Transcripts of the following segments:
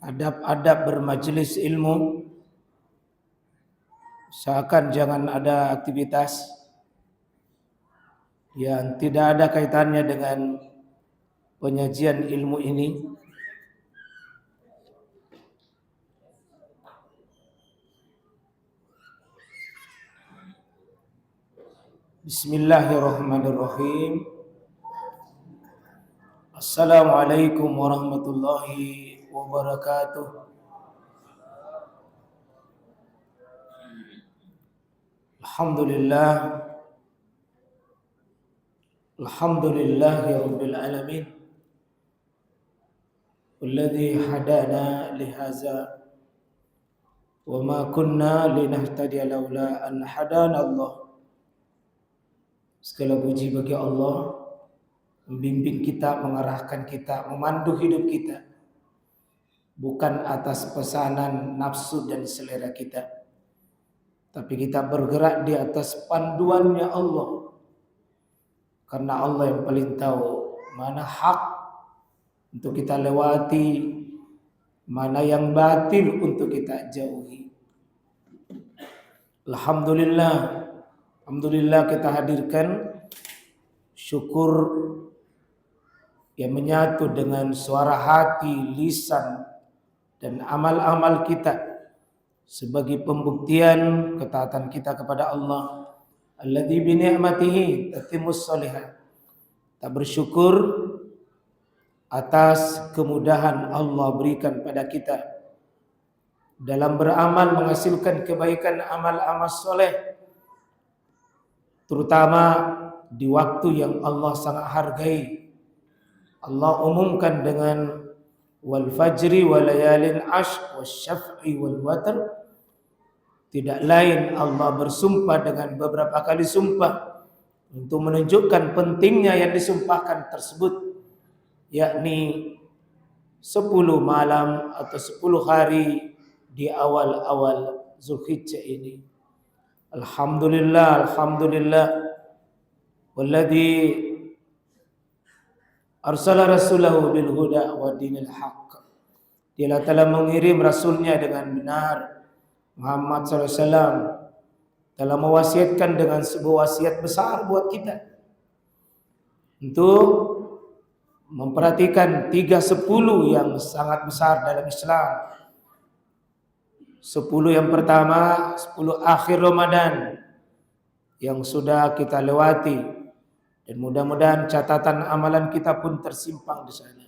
adab-adab bermajlis ilmu, seakan jangan ada aktivitas yang tidak ada kaitannya dengan penyajian ilmu ini. Bismillahirrahmanirrahim. Assalamualaikum warahmatullahi wabarakatuh. Alhamdulillahi rabbil alamin. Alladzi hadana lihaza wa ma kunna linahtadiya laula an hadana Allah. Segala puji bagi Allah, membimbing kita, mengarahkan kita, memandu hidup kita, bukan atas pesanan nafsu dan selera kita, tapi kita bergerak di atas panduannya Allah, karena Allah yang paling tahu mana hak untuk kita lewati, mana yang batil untuk kita jauhi. Alhamdulillah kita hadirkan syukur yang menyatu dengan suara hati, lisan, dan amal-amal kita sebagai pembuktian ketaatan kita kepada Allah. Alladzi bi ni'matihi tatimmus shalihat. Kita bersyukur atas kemudahan Allah berikan pada kita dalam beramal, menghasilkan kebaikan, amal-amal soleh, terutama di waktu yang Allah sangat hargai. Allah umumkan dengan wal fajri wal layalin ashr wasyaf'i wal watr. Tidak lain Allah bersumpah dengan beberapa kali sumpah untuk menunjukkan pentingnya yang disumpahkan tersebut, yakni 10 malam atau 10 hari di awal-awal Zulhijjah ini. Alhamdulillah walladzi arsala rasulahu bil huda wa dinil haqq. Dia telah mengirim rasulnya dengan benar, Muhammad SAW, telah mewasiatkan dengan sebuah wasiat besar buat kita untuk memperhatikan 3/10 yang sangat besar dalam Islam. 10 yang pertama, 10 akhir Ramadan yang sudah kita lewati, dan mudah-mudahan catatan amalan kita pun tersimpan di sana.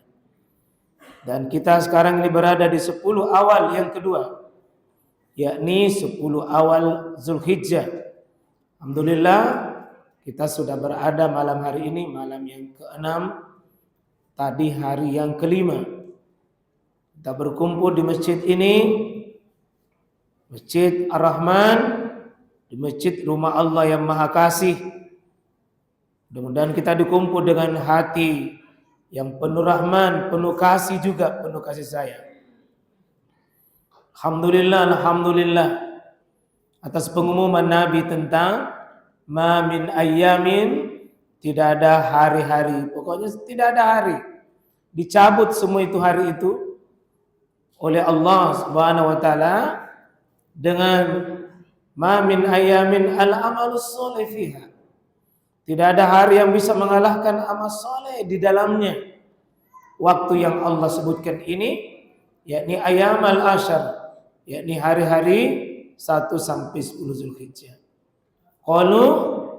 Dan kita sekarang ini berada di 10 awal yang kedua, yakni 10 awal Zulhijjah. Alhamdulillah kita sudah berada malam hari ini, malam yang ke-6, tadi hari yang ke-5. Kita berkumpul di masjid ini, Masjid Ar-Rahman, di masjid rumah Allah yang Maha Kasih. Mudah-mudahan kita dikumpul dengan hati yang penuh rahman, penuh kasih juga, penuh kasih sayang. Alhamdulillah atas pengumuman Nabi tentang ma min ayyamin, tidak ada hari-hari, pokoknya tidak ada hari, dicabut semua itu hari itu oleh Allah Subhanahu wa taala dengan ma min ayyamin al-amalus sholih fiha. Tidak ada hari yang bisa mengalahkan amal soleh di dalamnya. Waktu yang Allah sebutkan ini yakni ayyamal ashar, yakni hari-hari 1 sampai 10 Zulhijjah. Qalu,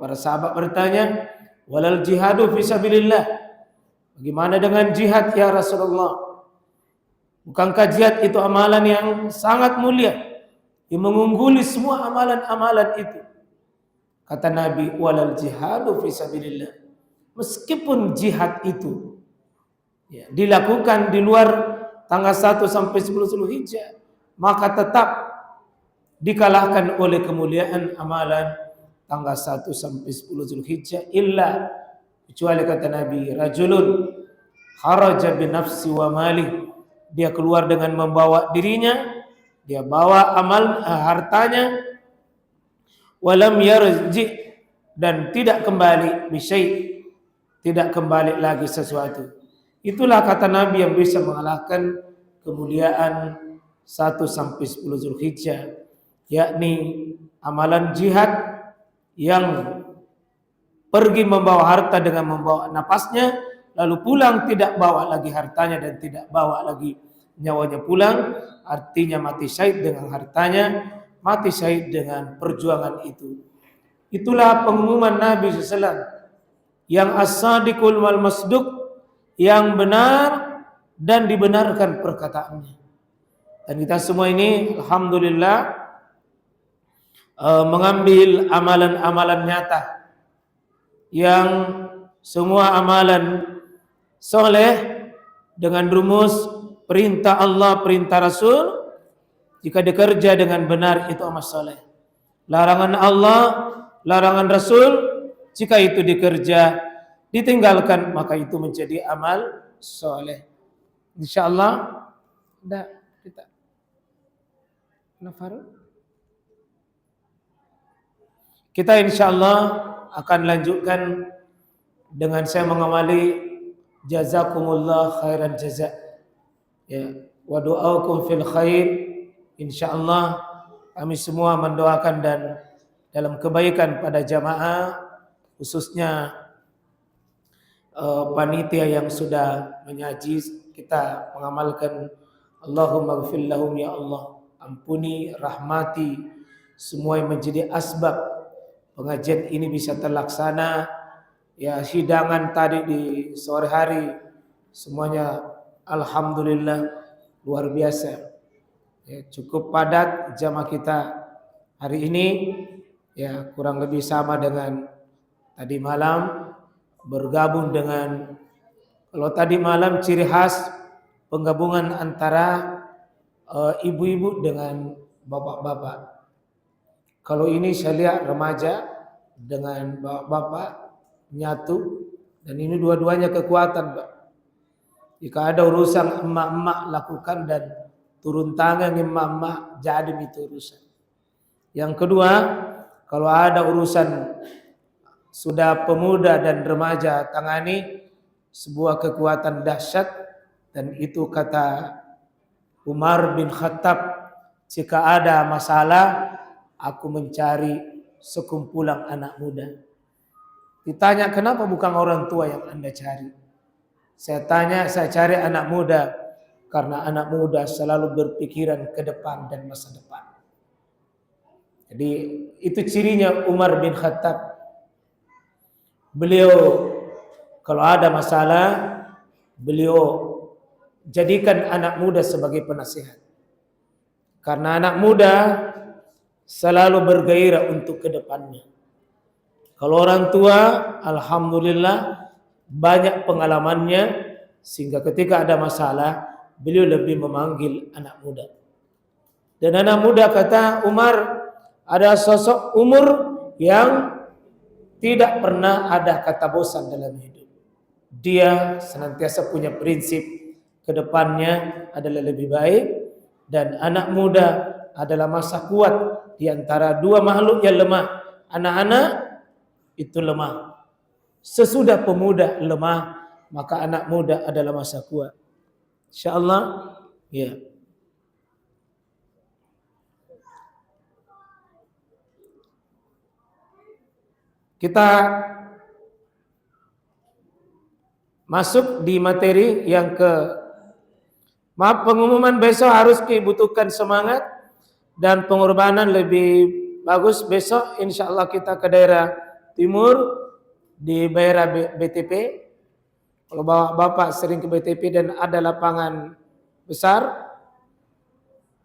para sahabat bertanya, walal jihadu fisabilillah. Bagaimana dengan jihad ya Rasulullah? Bukankah jihad itu amalan yang sangat mulia, yang mengungguli semua amalan-amalan itu? Kata Nabi, walal jihadu fisabilillah. Meskipun jihad itu dilakukan di luar tanggal 1 sampai 10 Zulhijjah, maka tetap dikalahkan oleh kemuliaan amalan tanggal 1 sampai 10 Zulhijjah, illa, kecuali kata Nabi, rajulun kharaja binafsi wa mali. Dia keluar dengan membawa dirinya, dia bawa hartanya, walam yarji, dan tidak kembali bisyai, tidak kembali lagi sesuatu. Itulah kata Nabi yang bisa mengalahkan kemuliaan 1 sampai 10 Zulhijjah, yakni amalan jihad yang pergi membawa harta dengan membawa napasnya, lalu pulang tidak bawa lagi hartanya dan tidak bawa lagi nyawanya pulang, artinya mati syahid dengan hartanya, mati syahid dengan perjuangan itu. Itulah pengumuman Nabi SAW yang as-sadiqul wal masduq, yang benar dan dibenarkan perkataannya. Dan kita semua ini alhamdulillah mengambil amalan-amalan nyata yang semua amalan soleh dengan rumus perintah Allah, perintah Rasul. Jika dikerja dengan benar itu amal soleh. Larangan Allah, larangan Rasul, jika itu dikerja ditinggalkan maka itu menjadi amal soleh. Insyaallah ada kita kita insyaallah akan lanjutkan dengan saya mengawali jazakumullah khairan jaza, ya, wa du'aukum fil khair. Insyaallah kami semua mendoakan dan dalam kebaikan pada jamaah, khususnya panitia yang sudah menyaji, kita mengamalkan Allahumma ghfir lahum, ya Allah ampuni, rahmati semua yang menjadi asbab pengajian ini bisa terlaksana. Ya, hidangan tadi di sore hari semuanya alhamdulillah luar biasa. Ya, cukup padat jamaah kita hari ini, ya kurang lebih sama dengan tadi malam, bergabung dengan, kalau tadi malam ciri khas penggabungan antara ibu-ibu dengan bapak-bapak. Kalau ini saya lihat remaja dengan bapak-bapak nyatu, dan ini dua-duanya kekuatan, Pak. Jika ada urusan emak-emak lakukan dan turun tangan emak-emak, jadi itu urusan. Yang kedua, kalau ada urusan sudah pemuda dan remaja tangani, sebuah kekuatan dahsyat. Dan itu kata Umar bin Khattab, jika ada masalah aku mencari sekumpulan anak muda. Ditanya, kenapa bukan orang tua yang Anda cari? Saya tanya, saya cari anak muda karena anak muda selalu berpikiran ke depan dan masa depan. Jadi itu cirinya Umar bin Khattab. Beliau kalau ada masalah, beliau jadikan anak muda sebagai penasihat. Karena anak muda selalu bergairah untuk ke depannya. Kalau orang tua, alhamdulillah banyak pengalamannya, sehingga ketika ada masalah, beliau lebih memanggil anak muda. Dan anak muda, kata Umar, ada sosok umur yang tidak pernah ada kata bosan dalam hidup. Dia senantiasa punya prinsip ke depannya adalah lebih baik, dan anak muda adalah masa kuat di antara dua makhluk yang lemah. Anak-anak itu lemah. Sesudah pemuda lemah, maka anak muda adalah masa kuat. Insyaallah, ya. Kita masuk di materi yang pengumuman besok harus dibutuhkan semangat dan pengorbanan lebih bagus. Besok insyaallah kita ke daerah timur di daerah BTP. Kalau Bapak sering ke BTP dan ada lapangan besar,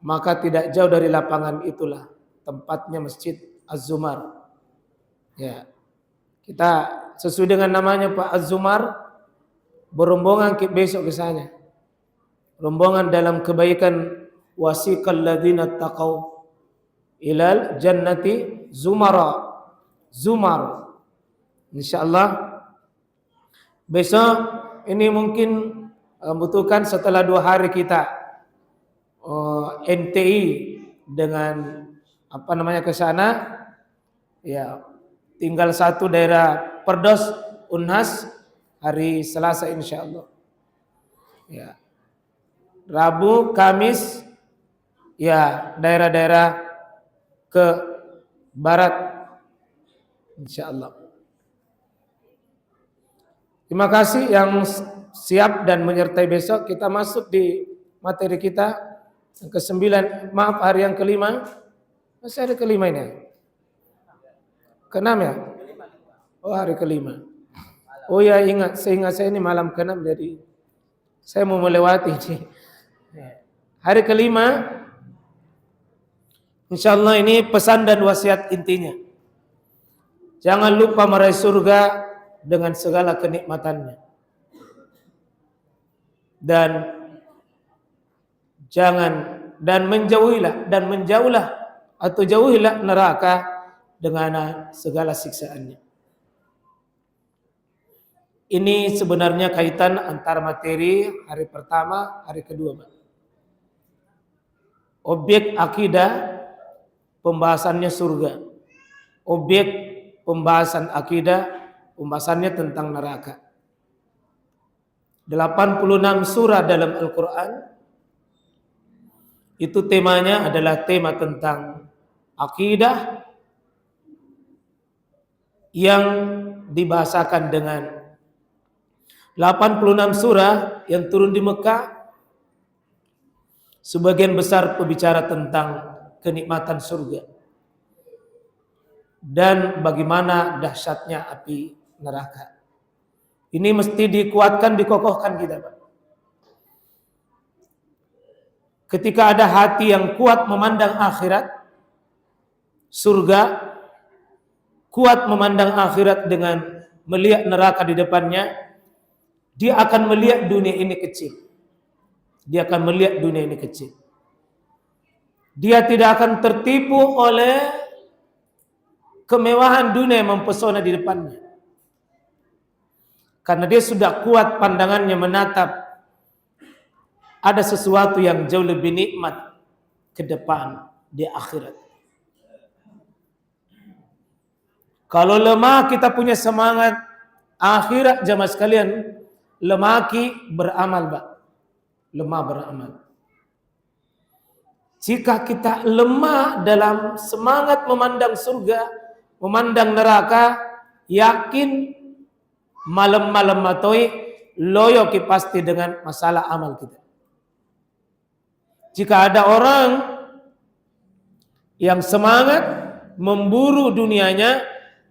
maka tidak jauh dari lapangan itulah tempatnya Masjid Az-Zumar. Ya. Kita sesuai dengan namanya Pak Az-Zumar, berombongan besok ke sana. Rombongan dalam kebaikan, wasiqal ladzina taqau ilal jannati zumar. Insyaallah besok ini mungkin membutuhkan setelah 2 hari kita NTI dengan ke sana, ya tinggal 1 daerah Perdos Unhas hari Selasa insyaallah. Ya. Rabu, Kamis, ya daerah-daerah ke barat, insya Allah. Terima kasih yang siap dan menyertai besok. Kita masuk di materi kita yang ke-9, maaf hari yang ke-5. Masih ada ke-5 ini? Ke-6 ya? Oh hari ke-5. Oh ya ingat, seingat saya ini malam ke-6 jadi saya mau melewati ini. Hari ke-5 insyaallah ini pesan dan wasiat intinya. Jangan lupa meraih surga dengan segala kenikmatannya. Dan menjauhlah atau jauhilah neraka dengan segala siksaannya. Ini sebenarnya kaitan antara materi hari pertama, hari kedua. Objek akidah pembahasannya surga. Objek pembahasan akidah pembahasannya tentang neraka. 86 surah dalam Al-Quran itu temanya adalah tema tentang akidah yang dibahasakan dengan 86 surah yang turun di Mekah. Sebagian besar berbicara tentang kenikmatan surga dan bagaimana dahsyatnya api neraka. Ini mesti dikuatkan, dikokohkan kita, Pak. Ketika ada hati yang kuat memandang akhirat, surga, kuat memandang akhirat dengan melihat neraka di depannya, dia akan melihat dunia ini kecil. Dia akan melihat dunia ini kecil. Dia tidak akan tertipu oleh kemewahan dunia yang mempesona di depannya. Karena dia sudah kuat pandangannya menatap ada sesuatu yang jauh lebih nikmat ke depan di akhirat. Kalau lemah kita punya semangat akhirat, jamaah sekalian, lemaki beramal, Pak. Lemah beramal. Jika kita lemah dalam semangat memandang surga, memandang neraka, yakin malam-malam matoi loyo ki pasti dengan masalah amal kita. Jika ada orang yang semangat memburu dunianya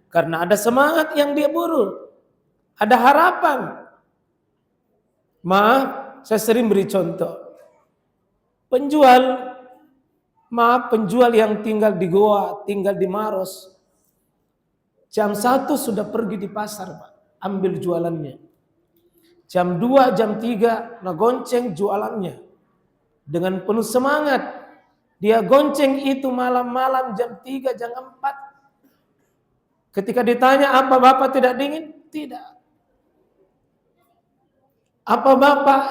karena ada semangat yang dia buru, ada harapan. Maaf, saya sering beri contoh. Penjual yang tinggal di Goa, tinggal di Maros, jam 1 sudah pergi di pasar, Pak, ambil jualannya. Jam 2, jam 3 gonceng jualannya. Dengan penuh semangat. Dia gonceng itu malam-malam jam 3, jam 4. Ketika ditanya, apa Bapak tidak dingin? Tidak. Apa Bapak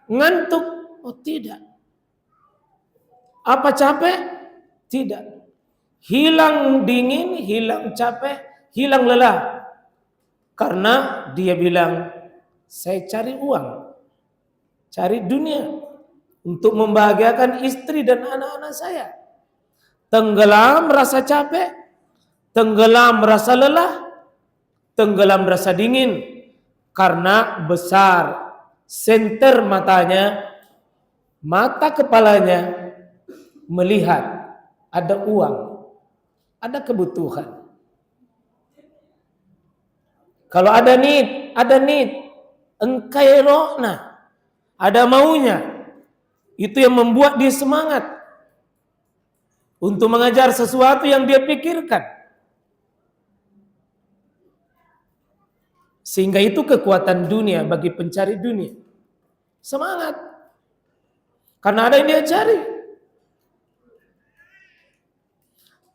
ngantuk? Oh tidak. Apa capek? Tidak. Hilang dingin, hilang capek, hilang lelah. Karena dia bilang, saya cari uang, cari dunia untuk membahagiakan istri dan anak-anak saya. Tenggelam rasa capek, tenggelam rasa lelah, tenggelam rasa dingin. Karena besar senter matanya, mata kepalanya melihat ada uang, ada kebutuhan. Kalau ada need, engkairona, ada maunya. Itu yang membuat dia semangat untuk mengejar sesuatu yang dia pikirkan. Sehingga itu kekuatan dunia bagi pencari dunia. Semangat. Karena ada yang dia cari.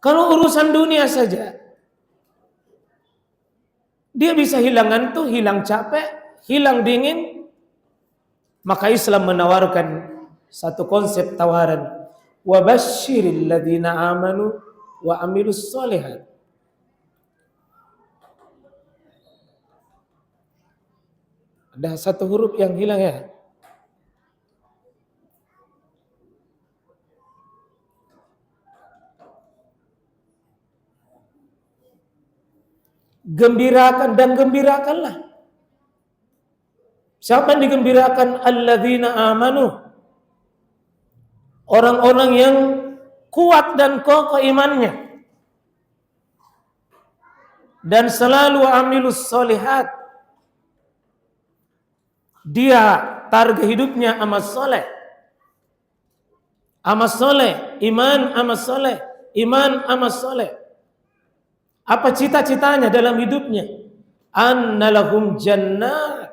Kalau urusan dunia saja, dia bisa hilang ngantuk, hilang capek, hilang dingin. Maka Islam menawarkan satu konsep tawaran. Wa basyiril ladzina amanu wa amilus sholihat. Ada satu huruf yang hilang ya. Gembirakan dan gembirakanlah. Siapa yang digembirakan? Alladzina amanu. Orang-orang yang kuat dan kokoh imannya. Dan selalu amilus solihat. Dia target hidupnya amal soleh. Amal soleh, iman amal soleh, iman amal soleh. Apa cita-citanya dalam hidupnya? Annalahum jannat.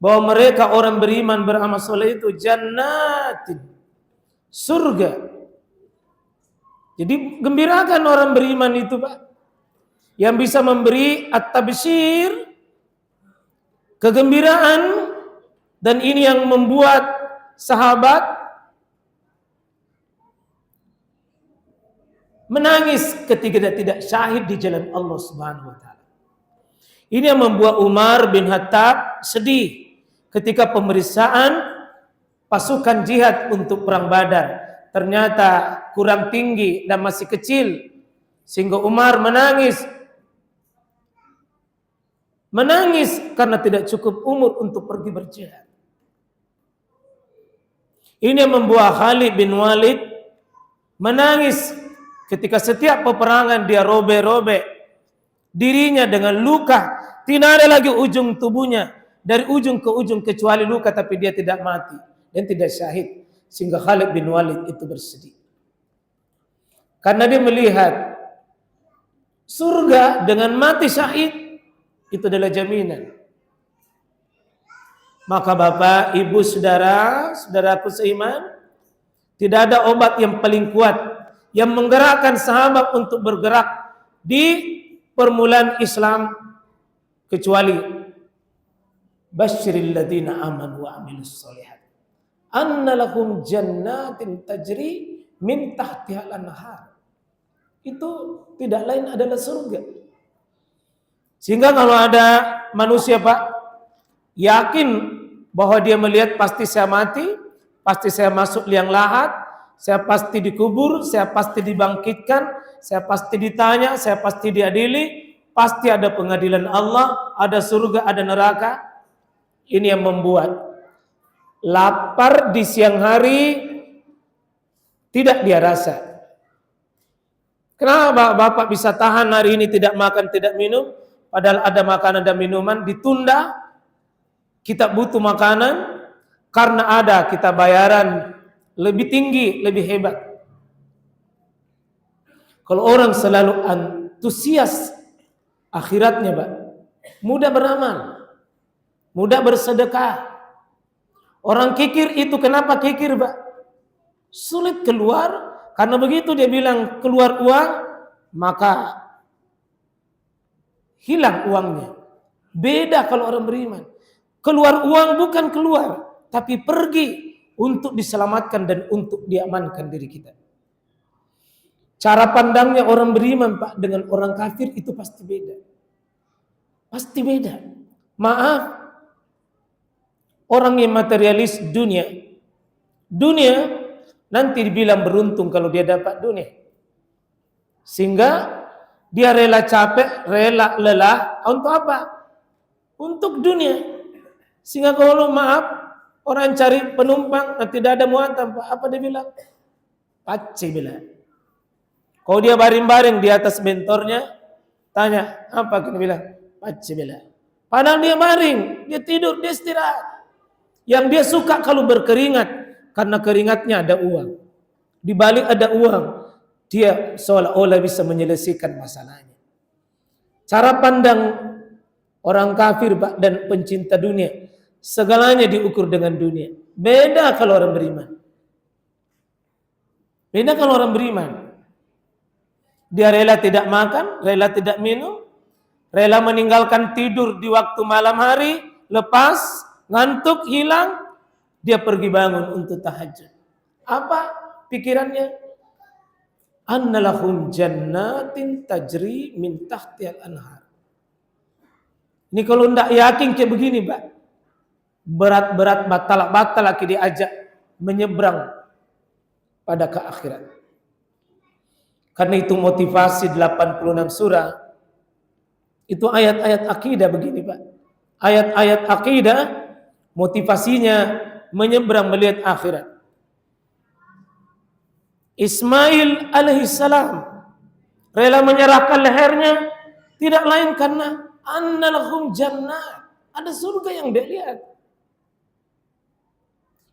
Bahwa mereka orang beriman beramal soleh itu jannatin. Surga. Jadi gembirakan orang beriman itu, Pak. Yang bisa memberi at-tabsyir, kegembiraan, dan ini yang membuat sahabat menangis ketika dia tidak syahid di jalan Allah Subhanahu wa taala. Ini yang membuat Umar bin Khattab sedih ketika pemeriksaan pasukan jihad untuk perang Badar. Ternyata kurang tinggi dan masih kecil sehingga Umar menangis. Menangis karena tidak cukup umur untuk pergi berjihad. Ini yang membuat Khalid bin Walid menangis ketika setiap peperangan dia robek-robek dirinya dengan luka. Tidak ada lagi ujung tubuhnya dari ujung ke ujung kecuali luka, tapi dia tidak mati dan tidak syahid. Sehingga Khalid bin Walid itu bersedih. Karena dia melihat surga dengan mati syahid itu adalah jaminan. Maka Bapak, Ibu, Saudara, saudaraku seiman, tidak ada obat yang paling kuat yang menggerakkan sahabat untuk bergerak di permulaan Islam kecuali basyiril ladzina amanu wa amilus sholihat anna lahum jannatin tajri min tahtiha al-anhar. Itu tidak lain adalah surga. Sehingga kalau ada manusia, Pak, yakin bahwa dia melihat pasti saya mati, pasti saya masuk liang lahat, saya pasti dikubur, saya pasti dibangkitkan, saya pasti ditanya, saya pasti diadili, pasti ada pengadilan Allah, ada surga, ada neraka. Ini yang membuat lapar di siang hari tidak dia rasa. Kenapa Bapak bisa tahan hari ini tidak makan, tidak minum? Padahal ada makanan dan minuman, ditunda. Kita butuh makanan karena ada kita bayaran lebih tinggi, lebih hebat. Kalau orang selalu antusias akhiratnya, Pak, mudah beramal, mudah bersedekah. Orang kikir itu kenapa kikir, Pak? Sulit keluar, karena begitu dia bilang keluar uang, maka hilang uangnya. Beda kalau orang beriman. Keluar uang bukan keluar, tapi pergi untuk diselamatkan dan untuk diamankan diri kita. Cara pandangnya orang beriman, Pak, dengan orang kafir itu pasti beda. Pasti beda. Maaf, orang yang materialis dunia nanti dibilang beruntung kalau dia dapat dunia. Sehingga dia rela capek, rela lelah untuk apa? Untuk dunia. Sehingga kalau maaf, orang cari penumpang tidak ada muatan, Pak, apa dia bilang? Pace bilang. Kalau dia baring-baring di atas bentornya, tanya, apa dia bilang? Pace bilang. Padahal dia baring, dia tidur, dia istirahat. Yang dia suka kalau berkeringat, karena keringatnya ada uang. Di balik ada uang, dia seolah-olah bisa menyelesaikan masalahnya. Cara pandang orang kafir, Pak, dan pencinta dunia, segalanya diukur dengan dunia. Beda kalau orang beriman. Beda kalau orang beriman. Dia rela tidak makan, rela tidak minum, rela meninggalkan tidur di waktu malam hari, lepas, ngantuk, hilang, dia pergi bangun untuk tahajud. Apa pikirannya? Annalahum jannatin tajri min tahtiha al-anhar. Ini kalau tidak yakin kayak begini, Pak, berat-berat batal lagi diajak menyeberang pada ke akhirat. Karena itu motivasi 86 surah Itu ayat-ayat akidah begini Pak. Ayat-ayat akidah motivasinya menyeberang melihat akhirat. Ismail alaihissalam rela menyerahkan lehernya tidak lain karena annalahum jannah, ada surga yang dia lihat.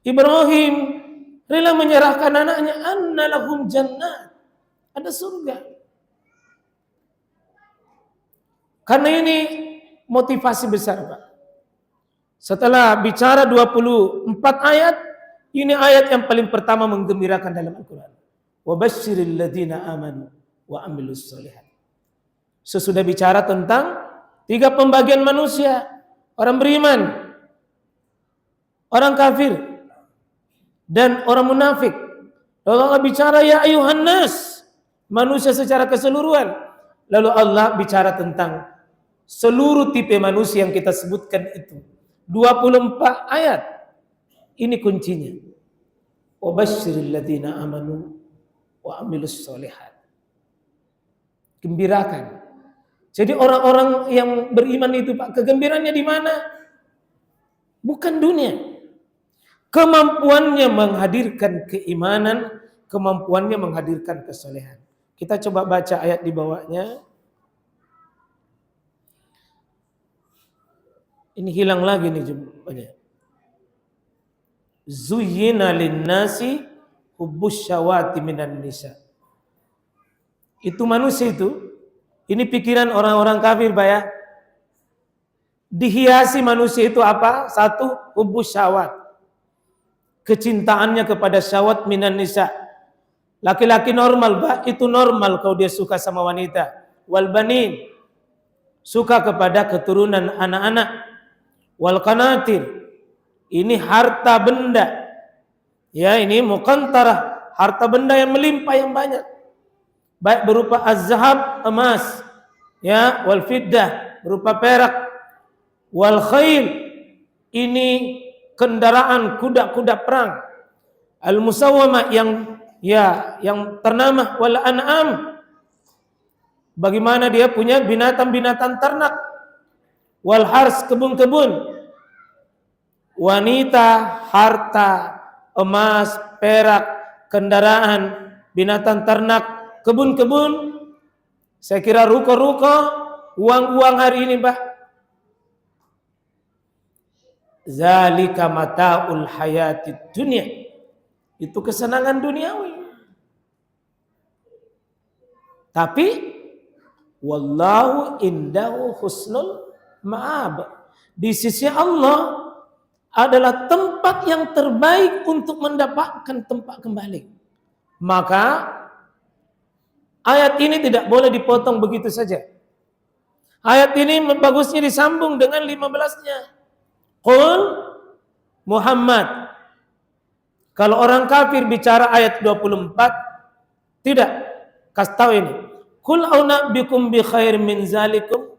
Ibrahim rela menyerahkan anaknya, annalahum jannah, ada surga. Karena ini motivasi besar Pak. Setelah bicara 24 ayat, ini ayat yang paling pertama menggembirakan dalam Al-Quran. Wabashshiril ladzina amanu wa amilus sholihat. Sesudah bicara tentang 3 pembagian manusia, orang beriman, orang kafir, dan orang munafik. Lalu Allah bicara ya ayuhan nas, manusia secara keseluruhan. Lalu Allah bicara tentang seluruh tipe manusia yang kita sebutkan itu. 24 ayat. Ini kuncinya. Wabashshiril ladzina amanu wa amilus sholihat. Gembirakan. Jadi orang-orang yang beriman itu Pak, kegembiraannya di mana? Bukan dunia. Kemampuannya menghadirkan keimanan, kemampuannya menghadirkan kesolehan. Kita coba baca ayat di bawahnya. Ini hilang lagi nih jumlahnya. Zuyyina lin-nasi hubbus syawati minan nisa. Itu manusia itu, ini pikiran orang-orang kafir Pak ya. Dihiasi manusia itu apa? 1, hubbus syawat. Kecintaannya kepada syawat minan nisa. Laki-laki normal Pak, itu normal kalau dia suka sama wanita. Wal banin, suka kepada keturunan anak-anak. Wal qanatir, ini harta benda. Ya, ini muqantarah, harta benda yang melimpah yang banyak. Baik berupa az-zahab, emas, ya, wal fiddah, berupa perak, wal khail, ini kendaraan kuda-kuda perang, al musawwamah yang ternamah, wal an'am, bagaimana dia punya binatang-binatang ternak, wal hars, kebun-kebun, wanita, harta, emas, perak, kendaraan, binatang ternak, kebun-kebun. Saya kira ruko-ruko, uang-uang hari ini Pak. Zalika mata'ul hayatid dunya. Itu kesenangan duniawi. Tapi wallahu indahu husnul ma'ab. Di sisi Allah adalah tempat yang terbaik untuk mendapatkan tempat kembali. Maka ayat ini tidak boleh dipotong begitu saja. Ayat ini bagusnya disambung dengan 15-nya. Qul Muhammad. Kalau orang kafir bicara ayat 24, tidak. Kasih tahu ini. Qul a'unabbikum bi khair min zalikum.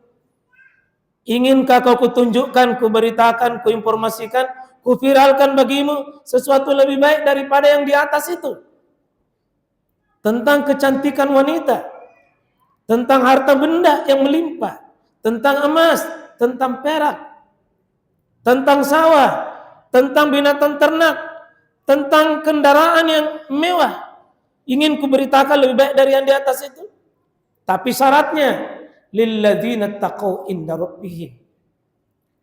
Inginkah kau kutunjukkan, kuberitakan, kuinformasikan, kuviralkan bagimu sesuatu lebih baik daripada yang di atas itu? Tentang kecantikan wanita, tentang harta benda yang melimpah, tentang emas, tentang perak, tentang sawah, tentang binatang ternak, tentang kendaraan yang mewah. Ingin kuberitakan lebih baik dari yang di atas itu? Tapi syaratnya lilladzina taqaw inda rabbihim.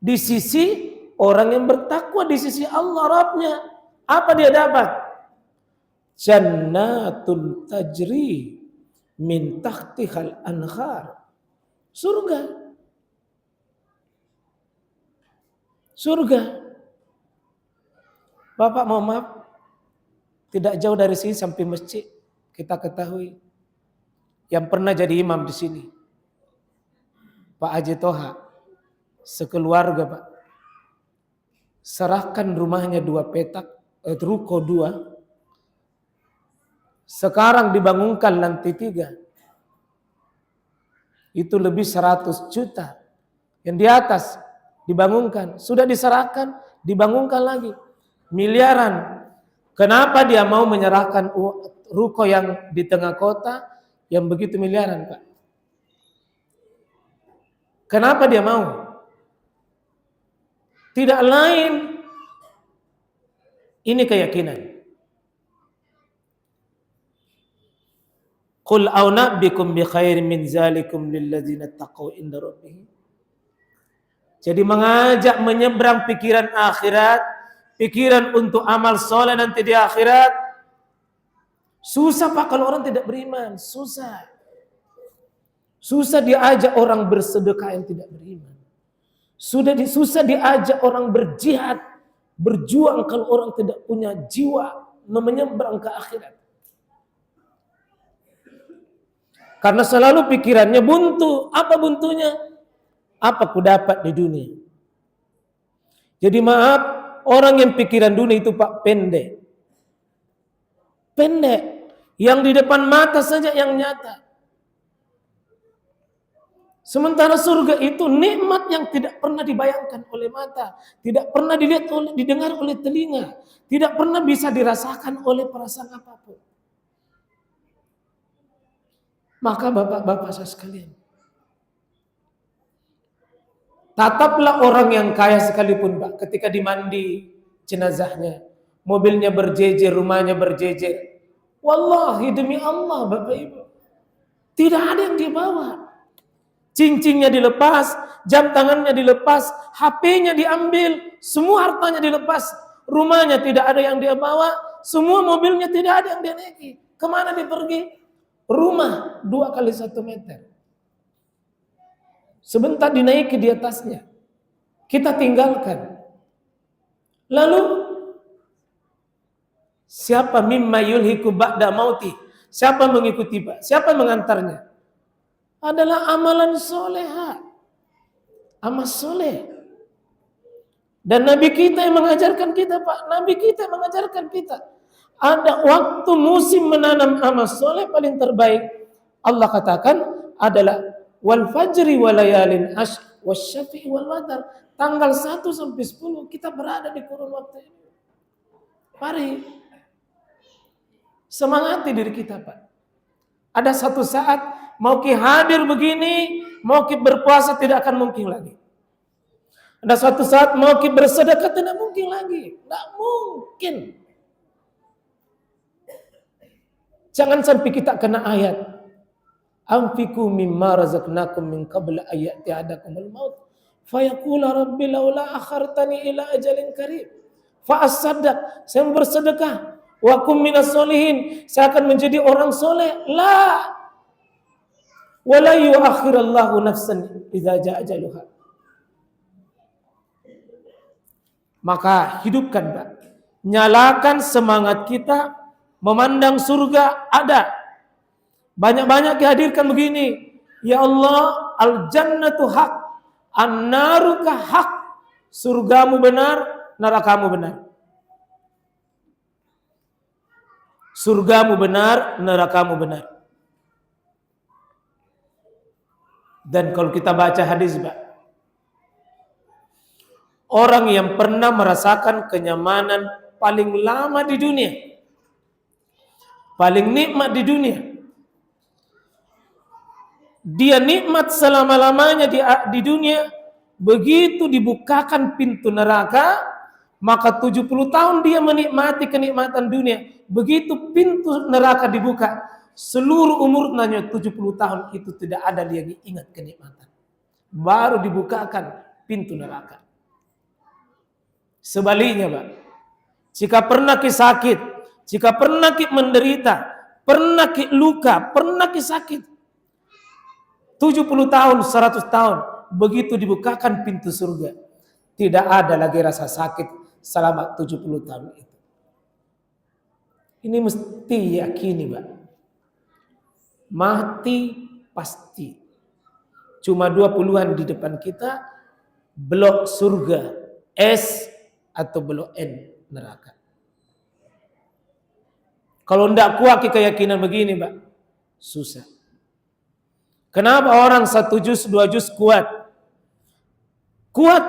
Di sisi orang yang bertakwa di sisi Allah Rabbnya, apa dia dapat? Jannatun tajri min tahtihal anhar. Surga. Surga. Bapak mau maaf, tidak jauh dari sini sampai masjid kita ketahui yang pernah jadi imam di sini, Pak Haji Toha, sekeluarga Pak, serahkan rumahnya 2 petak, ruko 2, sekarang dibangunkan lantai 3, itu lebih 100 juta, yang di atas dibangunkan, sudah diserahkan, dibangunkan lagi, miliaran. Kenapa dia mau menyerahkan ruko yang di tengah kota, yang begitu miliaran Pak? Kenapa dia mau? Tidak lain, ini keyakinan. Qul a'unabbikum bi khairin min zalikum lilladzina taqaw inda rabbihim. Jadi mengajak menyeberang pikiran akhirat, pikiran untuk amal soleh nanti di akhirat. Susah Pak kalau orang tidak beriman, susah. Susah diajak orang bersedekah yang tidak beriman. Susah diajak orang berjihad, berjuang kalau orang tidak punya jiwa menyeberang ke akhirat. Karena selalu pikirannya buntu. Apa buntunya? Apa ku dapat di dunia? Jadi maaf, orang yang pikiran dunia itu Pak pendek. Pendek. Yang di depan mata saja yang nyata. Sementara surga itu nikmat yang tidak pernah dibayangkan oleh mata, tidak pernah didengar oleh telinga, tidak pernah bisa dirasakan oleh perasaan apapun. Maka bapak-bapak saya sekalian, tataplah orang yang kaya sekalipun Pak, ketika dimandi jenazahnya, mobilnya berjejer, rumahnya berjejer. Wallahi demi Allah Bapak Ibu, tidak ada yang dibawa. Cincinnya dilepas, jam tangannya dilepas, HP-nya diambil, semua hartanya dilepas, rumahnya tidak ada yang dia bawa, semua mobilnya tidak ada yang dia naiki. Kemana dia pergi? Rumah 2 kali 1 meter. Sebentar dinaiki di atasnya, kita tinggalkan. Lalu siapa mimma yulhiku ba'da mauti? Siapa mengikuti Pak? Siapa mengantarnya? Adalah amalan soleha, amal soleh. Dan Nabi kita yang mengajarkan kita Pak, Nabi kita yang mengajarkan kita. Ada waktu musim menanam amal soleh paling terbaik. Allah katakan adalah wal fajri walayalin ashr wasyafi'i wal watar. Tanggal 1 sampai 10 kita berada di kurun waktu ini. Mari semangati diri kita Pak. Ada satu saat mau ki hadir begini, mau ki berpuasa tidak akan mungkin lagi. Ada suatu saat mau ki bersedekah tidak mungkin lagi. Tidak mungkin. Jangan sampai kita kena ayat. Anfiqu mimma razaqnakum min qabla ayati ahadakumul maut. Fayaqula rabbi laula akhartani ila ajalin qarib. Fa asaddaq, saya bersedekah. Wa kum minas solihin, saya akan menjadi orang soleh. La. Wala yuakhirallahu nafsan idza jaa ajaluha. Maka hidupkan Pak. Nyalakan semangat kita memandang surga ada. Banyak-banyak dihadirkan begini. Ya Allah, al-jannatu haq, an-naruka haq. Surgamu benar, nerakamu benar. Surgamu benar, nerakamu benar. Dan kalau kita baca hadis Pak, orang yang pernah merasakan kenyamanan paling lama di dunia, paling nikmat di dunia, dia nikmat selama-lamanya di dunia, begitu dibukakan pintu neraka, maka 70 tahun dia menikmati kenikmatan dunia. Begitu pintu neraka dibuka, seluruh umurnya 70 tahun itu tidak ada dia ingat kenikmatan. Baru dibukakan pintu neraka. Sebaliknya Pak, jika pernah ki sakit, jika pernah ki menderita, pernah ki luka, pernah ki sakit, 70 tahun, 100 tahun, begitu dibukakan pintu surga, tidak ada lagi rasa sakit selama 70 tahun itu. Ini mesti yakini Pak. Mati pasti. Cuma 20-an di depan kita, blok surga S atau blok N neraka. Kalau tidak kuat keyakinan begini Pak, susah. Kenapa orang 1 juz 2 juz kuat? Kuat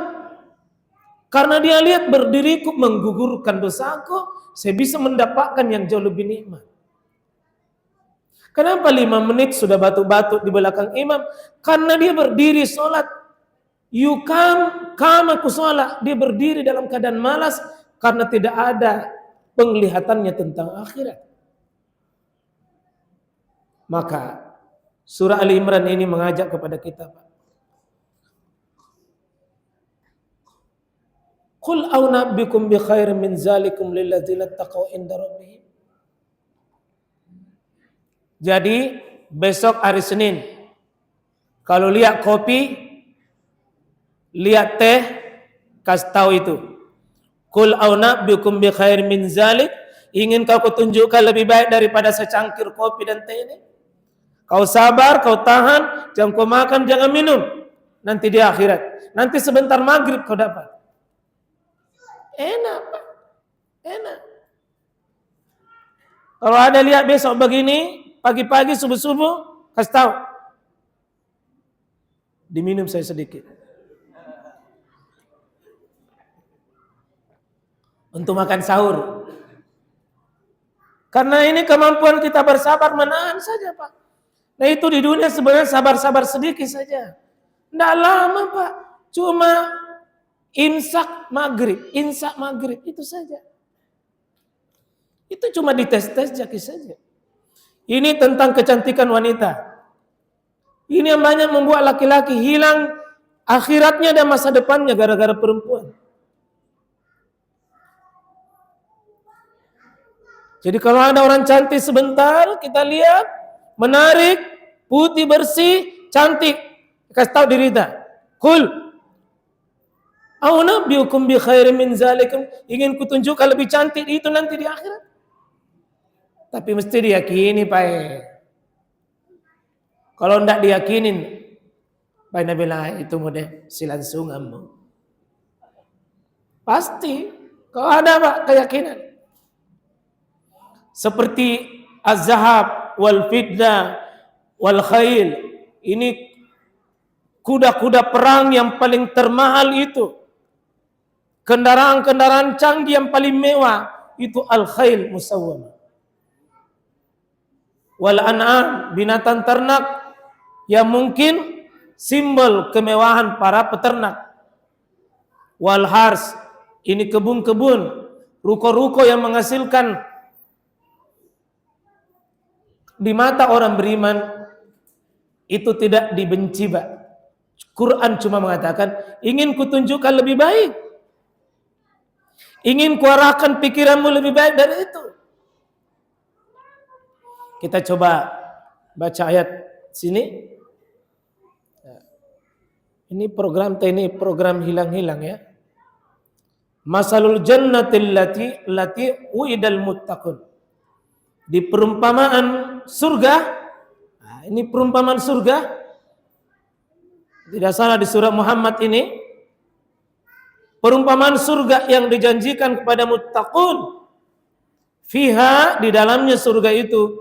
karena dia lihat berdiriku menggugurkan dosaku, saya bisa mendapatkan yang jauh lebih nikmat. Kenapa 5 menit sudah batuk-batuk di belakang imam? Karena dia berdiri sholat kama kusala, dia berdiri dalam keadaan malas karena tidak ada penglihatannya tentang akhirat. Maka surah Ali Imran ini mengajak kepada kita, Pak. Qul a'unabbikum bi khairin min zalikum lilladzina taqaw inda rabbihim. Jadi besok hari Senin, kalau lihat kopi, lihat teh, kasih tahu itu. Qul a'unabbikum bi khairin min zalik, ingin kau kutunjukkan lebih baik daripada secangkir kopi dan teh ini? Kau sabar, kau tahan, jangan kau makan, jangan minum. Nanti di akhirat, nanti sebentar maghrib kau dapat. Enak, Pak. Enak. Kalau ada lihat besok begini, pagi-pagi, subuh-subuh, kasih tahu. Diminum saya sedikit. Untuk makan sahur. Karena ini kemampuan kita bersabar menahan saja, Pak. Nah itu di dunia sebenarnya sabar-sabar sedikit saja. Tidak lama, Pak. Cuma imsak maghrib itu saja. Itu cuma dites-tes saja. Ini tentang kecantikan wanita. Ini yang banyak membuat laki-laki hilang akhiratnya dan masa depannya gara-gara perempuan. Jadi kalau ada orang cantik sebentar, kita lihat, menarik, putih, bersih, cantik. Kasih tahu diri kita. Qul a'unabbiukum bi khairin min zalikum, ingin kutunjukkan lebih cantik itu nanti di akhirat. Tapi mesti diyakini, Pak. Kalau tidak diyakinin, Pak Nabi bilang itu mudah silansunganmu. Pasti kalau ada, Pak, keyakinan. Seperti az-zahab wal fidda wal khail, ini kuda-kuda perang yang paling termahal itu. Kendaraan-kendaraan canggih yang paling mewah itu al-khail musawwamah. Wal an'am, binatang ternak yang mungkin simbol kemewahan para peternak. Wal hars, ini kebun-kebun, ruko-ruko yang menghasilkan. Di mata orang beriman itu tidak dibenci, Pak. Quran cuma mengatakan ingin kutunjukkan lebih baik. Ingin kuarahkan pikiranmu lebih baik dari itu. Kita coba baca ayat sini. Ini program hilang-hilang ya. Masalul jannatil lati uidal muttaqun. Di perumpamaan surga. Nah, ini perumpamaan surga. Tidak salah di surah Muhammad ini. Perumpamaan surga yang dijanjikan kepada muttaqun. Fiha, di dalamnya surga itu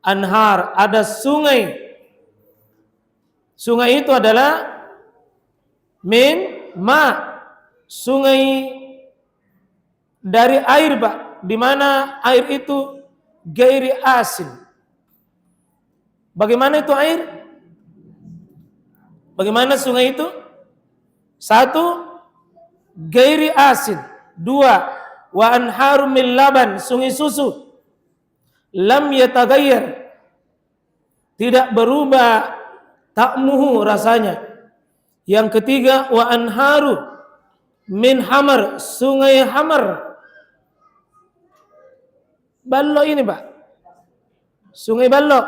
anhar, ada sungai. Sungai itu adalah min ma, sungai dari air, Pak, di mana air itu gairi asin. Bagaimana itu air? Bagaimana sungai itu? Satu, gairi asin. Dua, wa anharum min laban, sungai susu. Lam yataghayyar, tidak berubah ta'muhu, rasanya. Yang ketiga, wa anharu min hamar, sungai hamar. Balok ini, Pak. Sungai balok.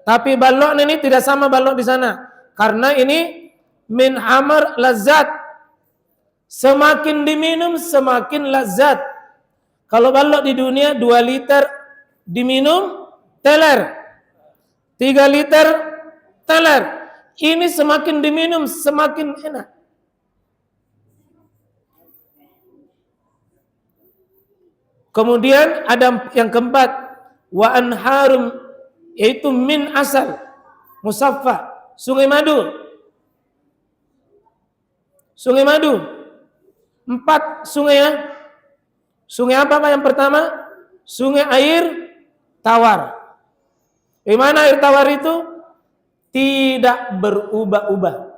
Tapi balok ini tidak sama balok di sana. Karena ini min hamar lazat. Semakin diminum semakin lazat. Kalau balok di dunia 2 liter diminum teler. 3 liter teler. Ini semakin diminum semakin enak. Kemudian ada yang keempat, wa anharum, yaitu min asal musaffa, sungai madu. Sungai madu. 4 sungai ya. Sungai apa, Pak, yang pertama? Sungai air tawar. Di mana air tawar itu tidak berubah-ubah.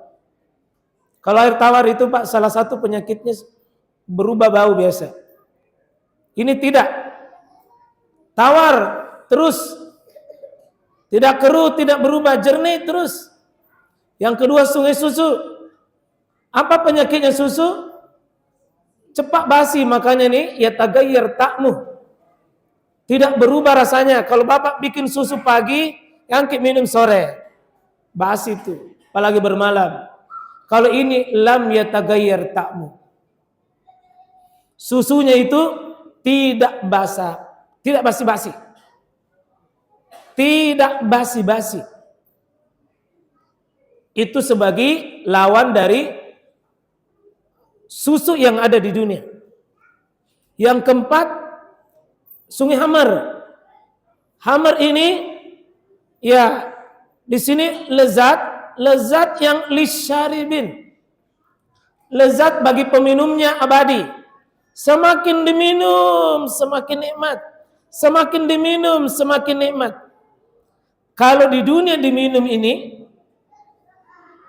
Kalau air tawar itu Pak, salah satu penyakitnya berubah bau biasa. Ini tidak. Tawar terus. Tidak keruh, tidak berubah, jernih terus. Yang kedua sungai susu. Apa penyakitnya susu? Cepat basi, makanya nih ya tagayyar ta'mu. Tidak berubah rasanya. Kalau Bapak bikin susu pagi, yang minum sore. Basi itu, apalagi bermalam. Kalau ini lam yatagayyar ta'mu. Susunya itu tidak basah, tidak basi-basi. Tidak basi-basi. Itu sebagai lawan dari susu yang ada di dunia. Yang keempat, sungai Hamar. Hamar ini ya di sini lezat yang lisyaribin. Lezat bagi peminumnya abadi. Semakin diminum semakin nikmat. Semakin diminum semakin nikmat. Kalau di dunia diminum ini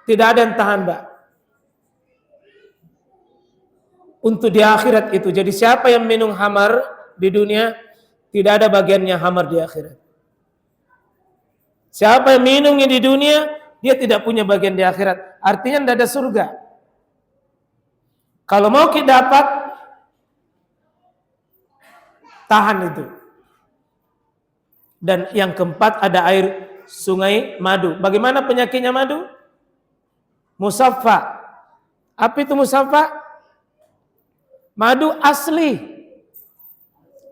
tidak ada yang tahan, Mbak. Untuk di akhirat itu. Jadi siapa yang minum Hamar di dunia, tidak ada bagiannya Hamar di akhirat. Siapa yang minumnya di dunia, dia tidak punya bagian di akhirat. Artinya tidak ada surga. Kalau mau kita dapat, tahan itu. Dan yang keempat ada air sungai madu. Bagaimana penyakitnya madu? Musaffa. Apa itu musaffa? Madu asli.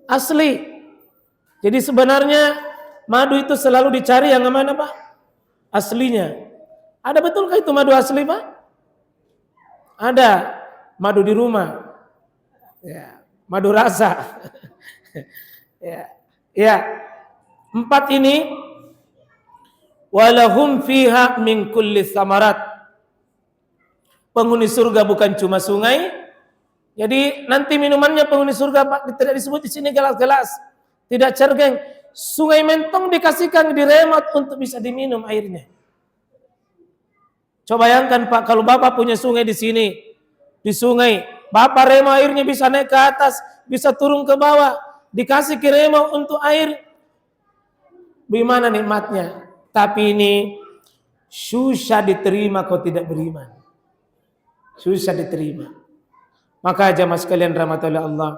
Asli. Jadi sebenarnya madu itu selalu dicari yang mana, Pak? Aslinya. Ada betulkah itu madu asli, Pak? Ada. Madu di rumah. Ya, madu rasa. Ya. Empat ini walahum fiha min kulli samarat. Penghuni surga bukan cuma sungai. Jadi nanti minumannya penghuni surga Pak tidak disebut di sini gelas-gelas. Tidak cergeng. Sungai Mentong dikasihkan di remote untuk bisa diminum airnya. Coba bayangkan Pak, kalau Bapak punya sungai di sini, di sungai, Bapak remo airnya bisa naik ke atas, bisa turun ke bawah, dikasih ke remo untuk air. Bagaimana nikmatnya? Tapi ini susah diterima kalau tidak beriman. Susah diterima. Maka jamaah sekalian rahmatullahi Allah.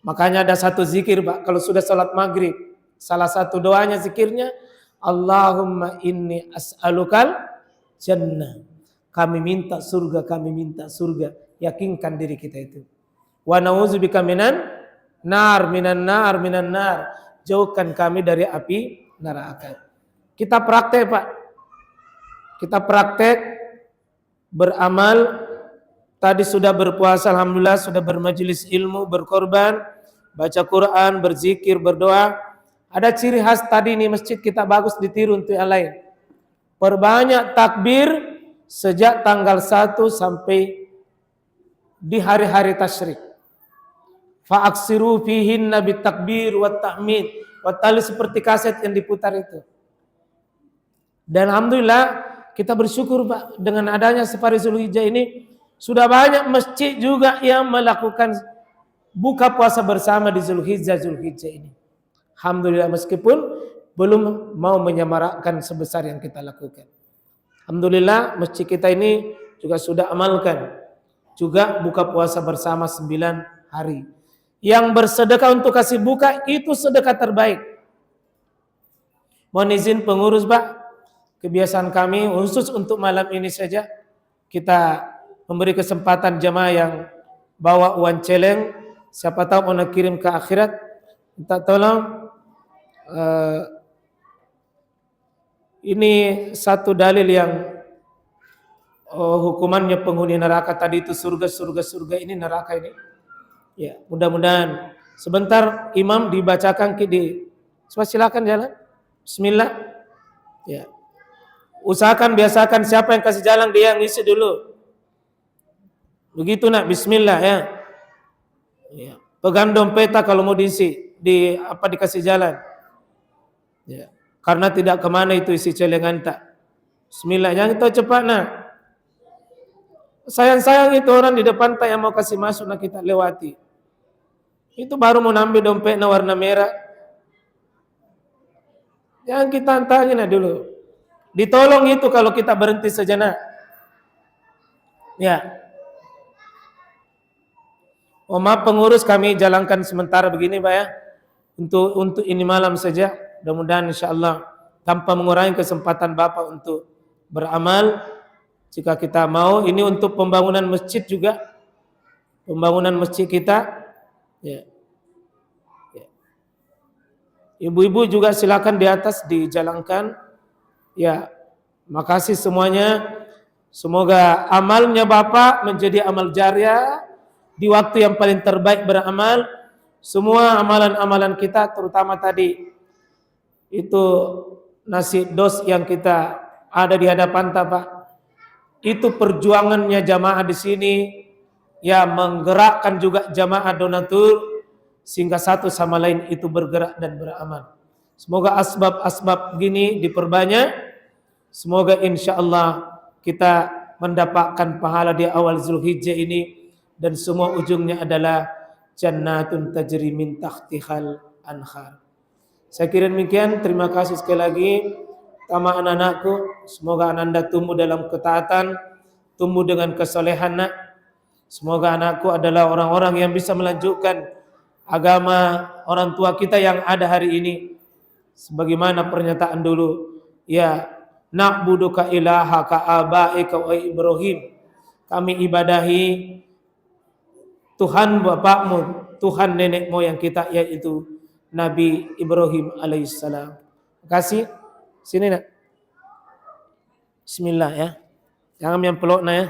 Makanya ada satu zikir Pak, kalau sudah salat maghrib, salah satu doanya zikirnya, Allahumma inni as'alukal jannah. Kami minta surga, kami minta surga. Yakinkan diri kita itu. Wa na'udzubika minan nar. Jauhkan kami dari api neraka. Kita praktek Pak. Kita praktek beramal. Tadi sudah berpuasa, alhamdulillah, sudah bermajelis ilmu, berkorban, baca Quran, berzikir, berdoa. Ada ciri khas tadi nih masjid kita bagus ditiru untuk yang lain. Perbanyak takbir sejak tanggal 1 sampai di hari-hari tasyrik. Fa'aksiru fihinna bitakbir wa tahmid wa tali seperti kaset yang diputar itu. Dan alhamdulillah kita bersyukur Pak dengan adanya Safari Zulhijjah ini sudah banyak masjid juga yang melakukan buka puasa bersama di Zulhijjah ini. Alhamdulillah meskipun belum mau menyamarakkan sebesar yang kita lakukan. Alhamdulillah masjid kita ini juga sudah amalkan juga buka puasa bersama 9 hari. Yang bersedekah untuk kasih buka itu sedekah terbaik. Mohon izin pengurus Pak, kebiasaan kami khusus untuk malam ini saja kita memberi kesempatan jamaah yang bawa uang celeng, siapa tahu mau kirim ke akhirat, minta tolong. Ini satu dalil yang hukumannya penghuni neraka tadi itu surga ini neraka ini. Ya, mudah-mudahan sebentar imam dibacakan silakan jalan. Bismillah. Ya. Usahakan biasakan siapa yang kasih jalan dia yang ngisi dulu. Begitu nak, bismillah ya. Ya. Pegang dompeta kalau mau diisi, dikasih jalan. Ya. Karena tidak kemana itu isi celengan tak. Bismillah, jangan tahu cepat nak. Sayang-sayang itu orang di depan tak yang mau kasih masuk, nah kita lewati. Itu baru mau ngambil dompetnya warna merah. Jangan kita antangin dulu. Ditolong itu kalau kita berhenti sejenak. Ya. Oh maaf pengurus, kami jalankan sementara begini Pak ya. Untuk ini malam saja. Mudah-mudahan insyaallah tanpa mengurangi kesempatan Bapak untuk beramal. Jika kita mau, ini untuk pembangunan masjid juga. Pembangunan masjid kita. Ya. Ya. Ibu-ibu juga silakan di atas dijalankan. Ya. Makasih semuanya. Semoga amalnya Bapak menjadi amal jariah. Di waktu yang paling terbaik beramal, semua amalan-amalan kita, terutama tadi itu nasi dos yang kita ada di hadapan Pak, itu perjuangannya jamaah di sini, ya menggerakkan juga jamaah donatur sehingga satu sama lain itu bergerak dan beramal. Semoga asbab-asbab gini diperbanyak. Semoga insya Allah kita mendapatkan pahala di awal Zulhijjah ini. Dan semua ujungnya adalah jannatun tajri min tahtihal anhar. Saya kira demikian. Terima kasih sekali lagi sama anak-anakku. Semoga Anda tumbuh dalam ketaatan, tumbuh dengan kesolehan. Semoga anakku adalah orang-orang yang bisa melanjutkan agama orang tua kita yang ada hari ini. Sebagaimana pernyataan dulu, ya na'buduka ilahaka abaika wa Ibrahim. Kami ibadahi Tuhan bapakmu, Tuhan nenek moyang kita, yaitu Nabi Ibrahim alaihissalam. Terima kasih. Sini nak. Bismillah ya. Jangan yang peluk nak ya.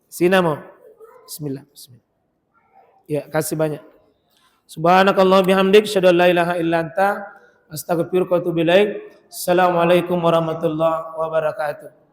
Sini mau. Bismillah. Bismillah. Ya, kasih banyak. Subhanakallah bihamdik, syadu la ilaha illa anta, astaghfiruka wa atubu ilaik. Assalamualaikum warahmatullahi wabarakatuh.